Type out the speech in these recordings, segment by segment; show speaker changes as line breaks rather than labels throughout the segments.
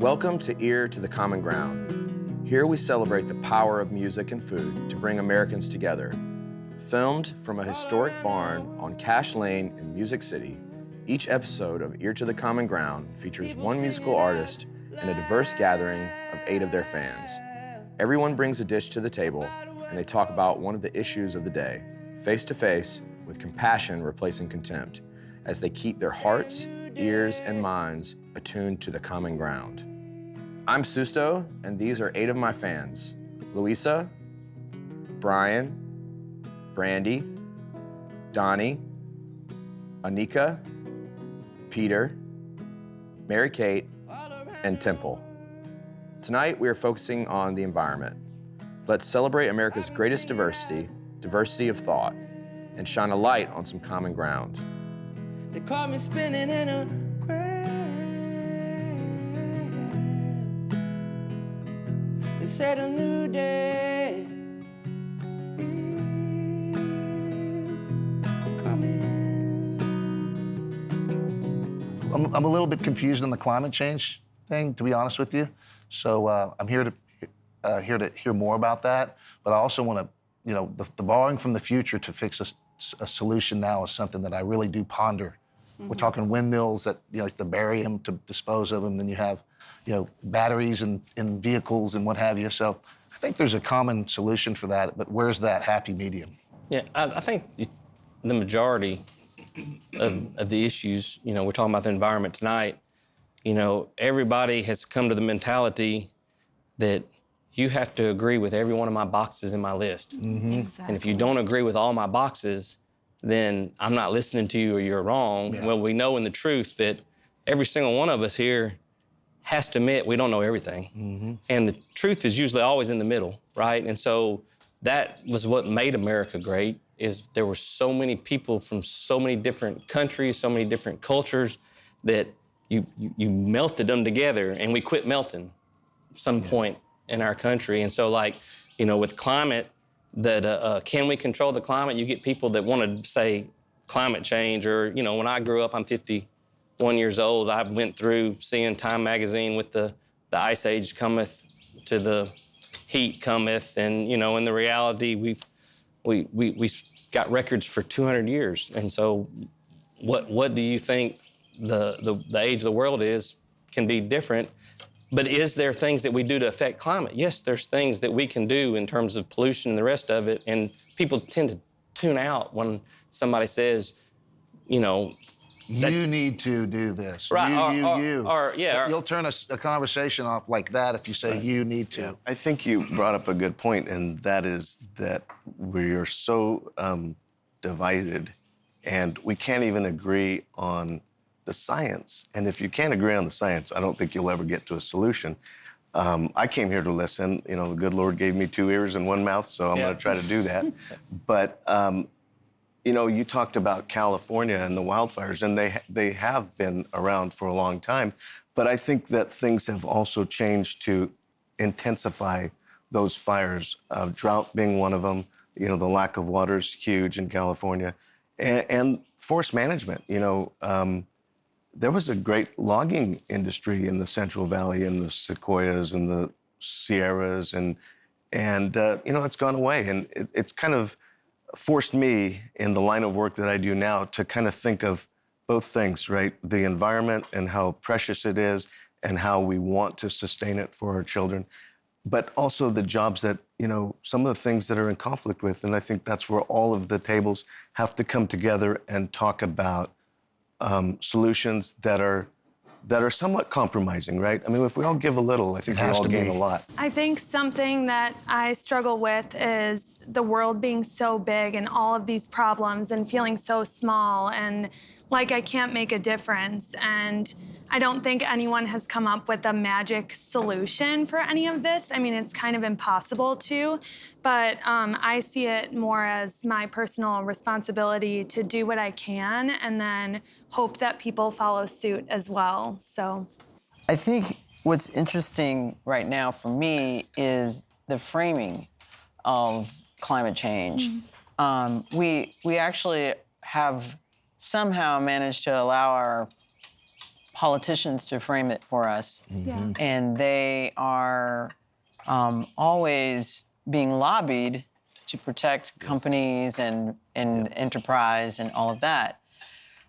Welcome to Ear to the Common Ground. Here we celebrate the power of music and food to bring Americans together. Filmed from a historic barn on Cash Lane in Music City, each episode of Ear to the Common Ground features one musical artist and a diverse gathering of 8 of their fans. Everyone brings a dish to the table, and they talk about one of the issues of the day, face to face, with compassion replacing contempt, as they keep their hearts, ears, and minds attuned to the common ground. I'm Susto, and these are 8 of my fans: Louisa, Brian, Brandy, Donnie, Anika, Peter, Mary Kate, and Temple. Tonight, we are focusing on the environment. Let's celebrate America's greatest diversity of thought, and shine a light on some common ground.
They caught me spinning in a crowd. They said a new day is coming.
I'm a little bit confused on the climate change thing, to be honest with you. So I'm here to hear more about that. But I also want to, the borrowing from the future to fix a solution now is something that I really do ponder. Mm-hmm. We're talking windmills that, to bury them, to dispose of them. Then you have, batteries in vehicles and what have you. So I think there's a common solution for that, but where's that happy medium?
Yeah, I think the majority of the issues, we're talking about the environment tonight, everybody has come to the mentality that you have to agree with every one of my boxes in my list.
Mm-hmm.
Exactly.
And if you don't agree with all my boxes, then I'm not listening to you or you're wrong.
Yeah.
Well, we know in the truth that every single one of us here has to admit we don't know everything.
Mm-hmm.
And the truth is usually always in the middle, right? And so that was what made America great, is there were so many people from so many different countries, so many different cultures, that you melted them together, and we quit melting some point in our country. And so, with climate, that can we control the climate? You get people that want to say climate change, or, when I grew up, I'm 51 years old, I went through seeing Time magazine with the ice age cometh to the heat cometh, and, in the reality, we got records for 200 years. And so what do you think the age of the world can be different? But is there things that we do to affect climate? Yes, there's things that we can do in terms of pollution and the rest of it, and people tend to tune out when somebody says,
You need to do this.
Right,
You.
Yeah.
You'll turn a conversation off like that if you say you need to.
Yeah, I think you brought up a good point, and that is that we are so divided, and we can't even agree on the science. And if you can't agree on the science, I don't think you'll ever get to a solution. I came here to listen. The good Lord gave me 2 ears and 1 mouth, so I'm going to try to do that. But you talked about California and the wildfires, and they have been around for a long time. But I think that things have also changed to intensify those fires, drought being one of them. The lack of water is huge in California. And forest management, there was a great logging industry in the Central Valley, in the Sequoias and the Sierras, and it's gone away. And it's kind of forced me, in the line of work that I do now, to kind of think of both things, right? The environment and how precious it is, and how we want to sustain it for our children, but also the jobs that, some of the things that are in conflict with. And I think that's where all of the tables have to come together and talk about solutions that are somewhat compromising, right? I mean, if we all give a little, I think we all gain a lot.
I think something that I struggle with is the world being so big and all of these problems, and feeling so small and like I can't make a difference. And I don't think anyone has come up with a magic solution for any of this. I mean, it's kind of impossible to, but I see it more as my personal responsibility to do what I can, and then hope that people follow suit as well, so.
I think what's interesting right now for me is the framing of climate change. We actually have somehow managed to allow our politicians to frame it for us.
Yeah.
And they are always being lobbied to protect companies and enterprise and all of that.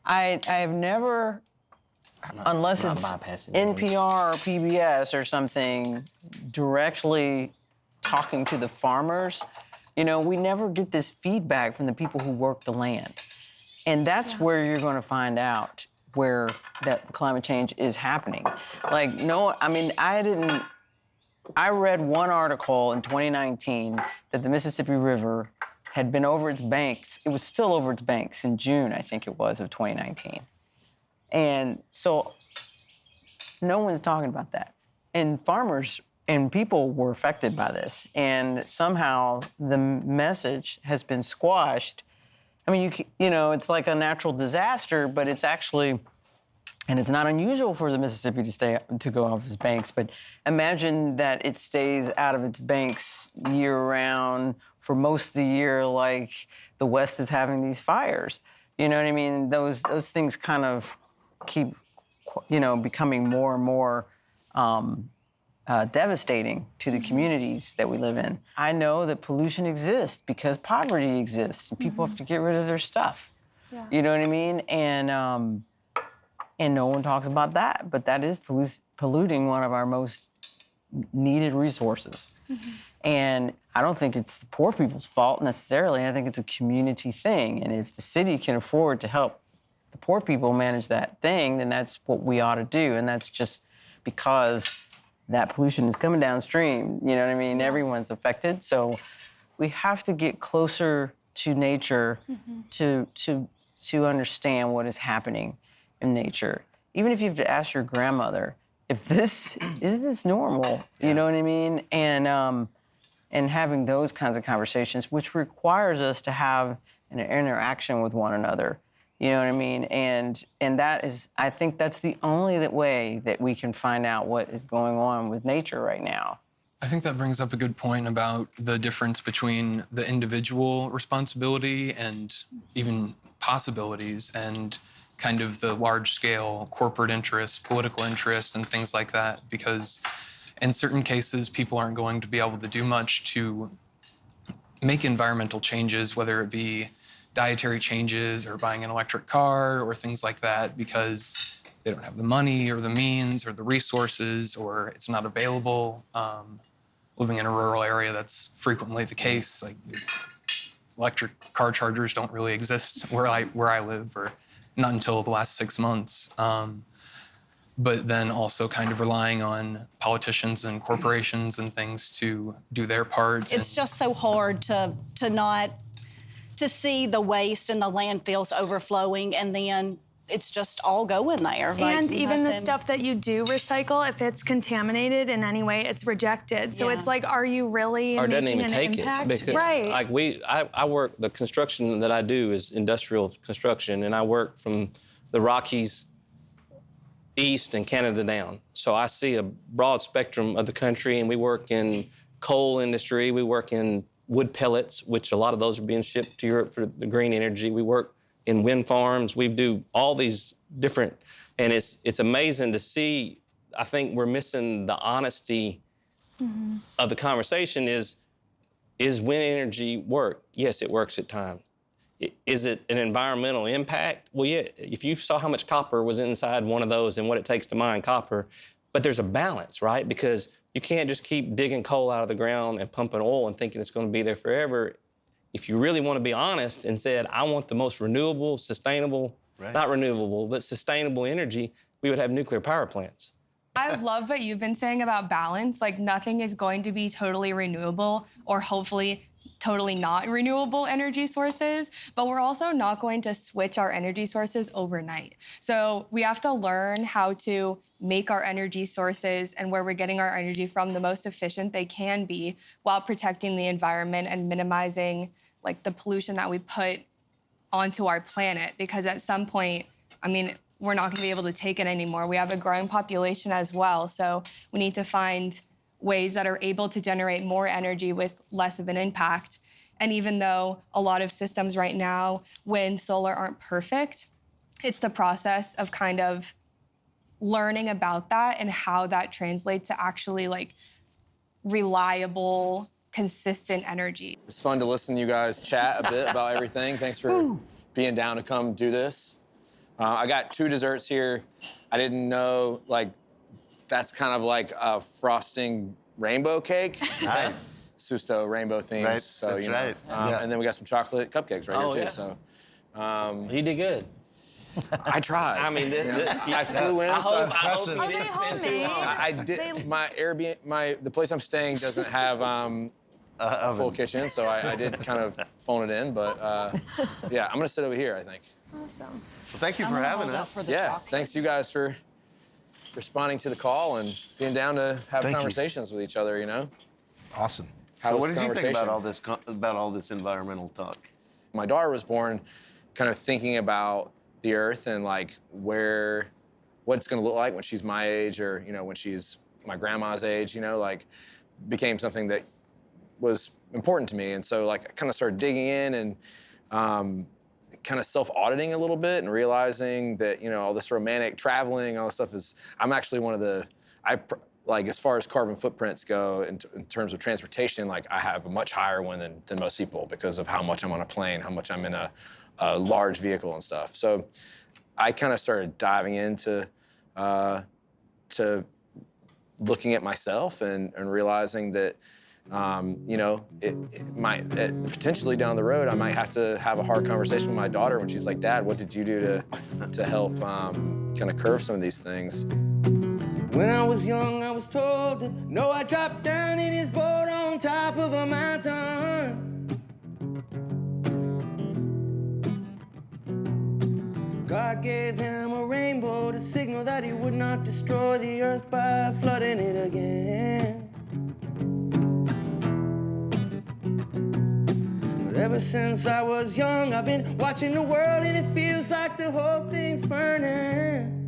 I have never, unless it's NPR or PBS or something, directly talking to the farmers, you know, we never get this feedback from the people who work the land. And that's where you're going to find out where that climate change is happening. Like, no, I mean, I read one article in 2019 that the Mississippi River had been over its banks. It was still over its banks in June, I think it was, of 2019. And so no one's talking about that. And farmers and people were affected by this. And somehow the message has been squashed. I mean, you know, it's like a natural disaster, but it's actually, and it's not unusual for the Mississippi to go off its banks, but imagine that it stays out of its banks year-round for most of the year, like the West is having these fires. You know what I mean? Those things kind of keep, you know, becoming more and more devastating to the communities that we live in. I know that pollution exists because poverty exists, and people have to get rid of their stuff.
Yeah.
You know what I mean? And no one talks about that, but that is polluting one of our most needed resources. And I don't think it's the poor people's fault necessarily. I think it's a community thing. And if the city can afford to help the poor people manage that thing, then that's what we ought to do. And that's just because that pollution is coming downstream. You know what I mean? Everyone's affected. So we have to get closer to nature to understand what is happening in nature. Even if you have to ask your grandmother, if is this normal? You know what I mean? And having those kinds of conversations, which requires us to have an interaction with one another. You know what I mean? And that is, I think that's the only way that we can find out what is going on with nature right now.
I think that brings up a good point about the difference between the individual responsibility and even possibilities and kind of the large-scale corporate interests, political interests, and things like that, because in certain cases, people aren't going to be able to do much to make environmental changes, whether it be dietary changes or buying an electric car or things like that, because they don't have the money or the means or the resources, or it's not available. Living in a rural area, that's frequently the case. Like, electric car chargers don't really exist where I live, or not until the last 6 months. But then also kind of relying on politicians and corporations and things to do their part.
It's just so hard to see the waste and the landfills overflowing, and then it's just all going there.
And even the stuff that you do recycle, if it's contaminated in any way, it's rejected. So it's like, are you really
Or doesn't
making
even
an
take
impact?
it. Because,
Right.
like I work, the construction that I do is industrial construction, and I work from the Rockies east and Canada down. So I see a broad spectrum of the country, and we work in coal industry, we work in wood pellets, which a lot of those are being shipped to Europe for the green energy. We work in wind farms. We do all these different, and it's amazing to see. I think we're missing the honesty of the conversation is wind energy work? Yes, it works at times. Is it an environmental impact? Well, yeah, if you saw how much copper was inside one of those and what it takes to mine copper, but there's a balance, right? Because you can't just keep digging coal out of the ground and pumping oil and thinking it's going to be there forever. If you really want to be honest and said, I want the most renewable, sustainable, not renewable, but sustainable energy, we would have nuclear power plants.
I love what you've been saying about balance. Like, nothing is going to be totally renewable or hopefully totally not renewable energy sources, but we're also not going to switch our energy sources overnight. So we have to learn how to make our energy sources and where we're getting our energy from the most efficient they can be while protecting the environment and minimizing like the pollution that we put onto our planet, because at some point, I mean, we're not gonna be able to take it anymore. We have a growing population as well, so we need to find ways that are able to generate more energy with less of an impact. And even though a lot of systems right now, wind, solar, aren't perfect, it's the process of kind of learning about that and how that translates to actually like reliable, consistent energy.
It's fun to listen to you guys chat a bit about everything. Thanks for being down to come do this. I got 2 desserts here. I didn't know, like, that's kind of like a frosting rainbow cake.
Nice.
Susto rainbow themes.
Right,
So,
that's
you know,
right.
And then we got some chocolate cupcakes right here, too.
Yeah.
So
You did good.
I tried.
I mean,
I flew in.
I
so
hope
Are
you
they
didn't spend too
homemade?
long.
I did. My Airbnb, the place I'm staying doesn't have a full kitchen, so I did kind of phone it in. But yeah, I'm gonna sit over here, I think.
Awesome.
Well, thank you for having us.
Yeah, thanks you guys for responding to the call and being down to have
Thank you.
conversations with each other. You know,
Awesome.
how
So
was
what
the
did you think
conversation?
about all this environmental talk?
My daughter was born kind of thinking about the earth and like what it's gonna look like when she's my age, or, you know, when she's my grandma's age, you know, like became something that was important to me. And so like I kind of started digging in and kind of self-auditing a little bit and realizing that, you know, all this romantic traveling, all this stuff I'm actually one of the, like, as far as carbon footprints go in terms of transportation, like I have a much higher one than most people because of how much I'm on a plane, how much I'm in a large vehicle and stuff. So I kind of started diving into to looking at myself and realizing that, you know, potentially down the road, I might have to have a hard conversation with my daughter when she's like, Dad, what did you do to help kind of curb some of these things?
When I was young, I was told that Noah dropped down in his boat on top of a mountain. God gave him a rainbow to signal that he would not destroy the earth by flooding it again. But ever since I was young, I've been watching the world, and it feels like the whole thing's burning.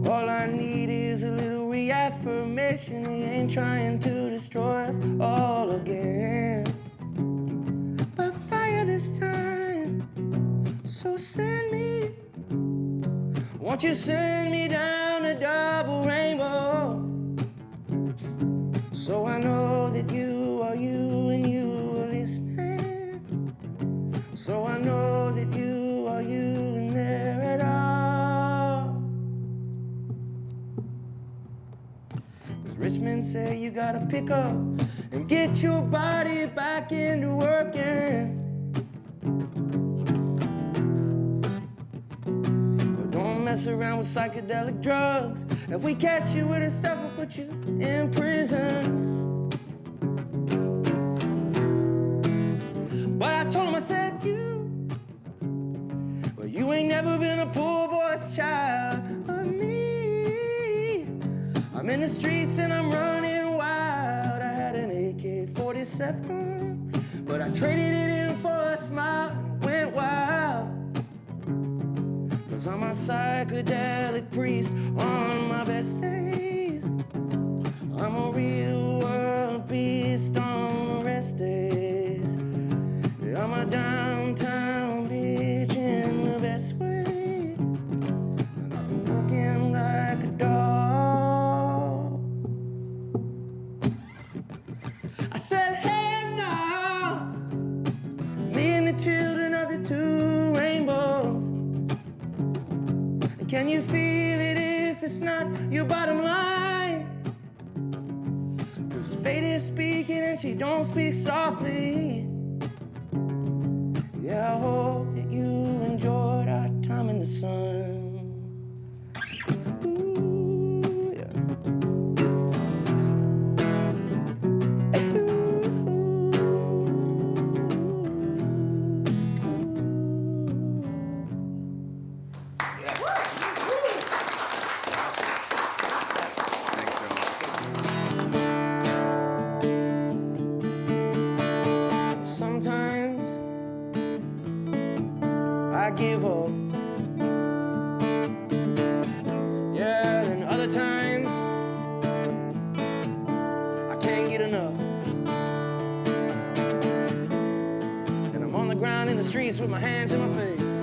All I need is a little reaffirmation. He ain't trying to destroy us all again. By fire this time, so send me. Won't you send me down a double rainbow? So I know that you are you and you are listening. So I know that you are you and they're at all. Rich men say you gotta pick up and get your body back into working. But don't mess around with psychedelic drugs. If we catch you with this stuff, we'll put you in prison. But I told him, I said, well, you ain't never been a poor boy's child. But me, I'm in the streets and I'm running wild. I had an AK-47, but I traded it in for a smile and went wild. 'Cause I'm a psychedelic priest on my best days. I'm a real world beast on the rest days. Yeah, I'm a downtown bitch in the best way. And I'm working like a dog. I said, hey now, me and the children of the 2 rainbows. Can you feel it if it's not your bottom line? 'Cause fate is speaking and she don't speak softly. Yeah, I hope that you enjoyed our time in the sun. Ooh, yeah.
Thanks, y'all.
Sometimes I give up. Yeah, and other times I can't get enough. And I'm on the ground in the streets with my hands in my face.